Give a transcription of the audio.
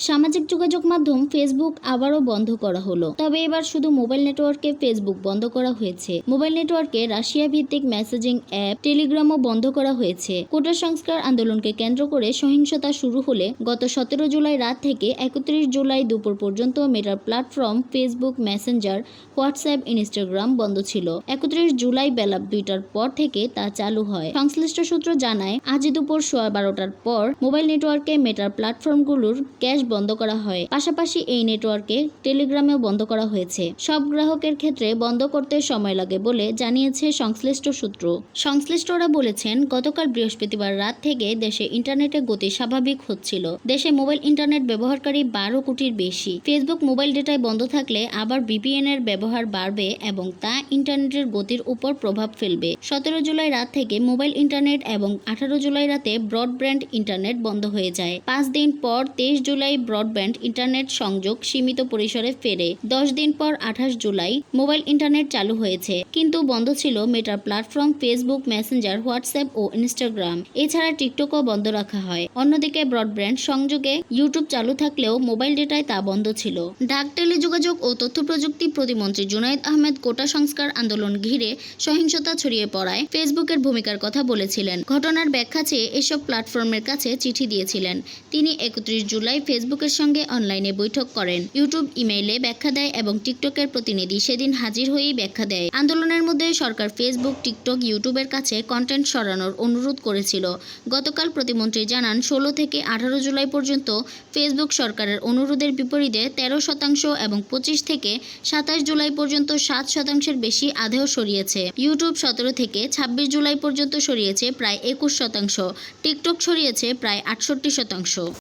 সামাজিক যোগাযোগ মাধ্যম ফেসবুক আবারও বন্ধ করা হলো। তবে এবার শুধু মোবাইল নেটওয়ার্কে ফেসবুক বন্ধ করা হয়েছে। মোবাইল নেটওয়ার্কে রাশিয়া ভিত্তিক মেসেজিং অ্যাপ টেলিগ্রামও বন্ধ করা হয়েছে। কোটা সংস্কার আন্দোলনকে কেন্দ্র করে সহিংসতা শুরু হলে গত 17 জুলাই রাত থেকে 31 জুলাই দুপুর পর্যন্ত মেটার platform Facebook, Messenger, WhatsApp, Instagram বন্ধ ছিল। 31 জুলাই বেলা 2টার পর থেকে তা চালু হয়। সংশ্লিষ্ট সূত্র জানায়, আজ দুপুর 12:15টার পর মোবাইল নেটওয়ার্কে মেটার প্ল্যাটফর্মগুলোর ক্যাশ বন্ধ করা হয়। পাশাপাশি এই নেটওয়ার্কে টেলিগ্রামেও বন্ধ করা হয়েছে। সব গ্রাহকের ক্ষেত্রে বন্ধ করতে সময় লাগে বলে জানিয়েছে সংশ্লিষ্ট সূত্র। সংশ্লিষ্টরা বলেছেন, গতকাল বৃহস্পতিবার রাত থেকে দেশে ইন্টারনেটের গতি স্বাভাবিক হচ্ছিল। দেশে মোবাইল ইন্টারনেট ব্যবহারকারী 12 কোটির বেশি। ফেসবুক মোবাইল ডেটায় বন্ধ থাকলে আবার ভিপিএন এর ব্যবহার বাড়বে এবং তা ইন্টারনেটের গতির উপর প্রভাব ফেলবে। 17 জুলাই রাত থেকে মোবাইল ইন্টারনেট এবং 18 জুলাই রাতে ব্রডব্যান্ড ইন্টারনেট বন্ধ হয়ে যায়। 5 দিন পর 23 জুলাই ব্রডব্যান্ড ইন্টারনেট সংযোগ সীমিত পরিসরে ফেরে। 10 দিন পর 28 জুলাই মোবাইল ইন্টারনেট চালু হয়েছে, কিন্তু বন্ধ ছিল মেটার প্ল্যাটফর্ম ফেসবুক, মেসেঞ্জার, হোয়াটসঅ্যাপ ও ইনস্টাগ্রাম। এছাড়া টিকটকও বন্ধ রাখা হয়। অন্যদিকে ব্রডব্যান্ড সংযোগে ইউটিউব চালু থাকলেও মোবাইল ডেটায় তা বন্ধ ছিল। ডাক, টেলিযোগাযোগ ও তথ্য প্রযুক্তি প্রতিমন্ত্রী জুনায়েদ আহমেদ কোটা সংস্কার আন্দোলন ঘিরে সহিংসতা ছড়িয়ে পড়ায় ফেসবুকের ভূমিকার কথা বলেছিলেন। ঘটনার ব্যাখ্যা চেয়ে এসব প্ল্যাটফর্মের কাছে চিঠি দিয়েছিলেন। তিনি 31 জুলাই ফেসবুকের সঙ্গে অনলাইনে বৈঠক করেন। ইউটিউব ইমেইলে ব্যাখ্যা দেয় এবং টিকটকের প্রতিনিধি সেদিন হাজির হয়েই ব্যাখ্যা দেয়। আন্দোলনের মধ্যে সরকার ফেসবুক, টিকটক, ইউটিউবের কাছে কন্টেন্ট সরানোর অনুরোধ করেছিল। গতকাল প্রতিমন্ত্রী জানান, 16 থেকে 18 জুলাই পর্যন্ত ফেসবুক সরকারের অনুরোধের বিপরীতে 13% এবং 25 থেকে 27 জুলাই পর্যন্ত 7% বেশি আদেও সরিয়েছে। ইউটিউব 17 থেকে 26 জুলাই পর্যন্ত সরিয়েছে প্রায় 21%। টিকটক সরিয়েছে প্রায় 68%।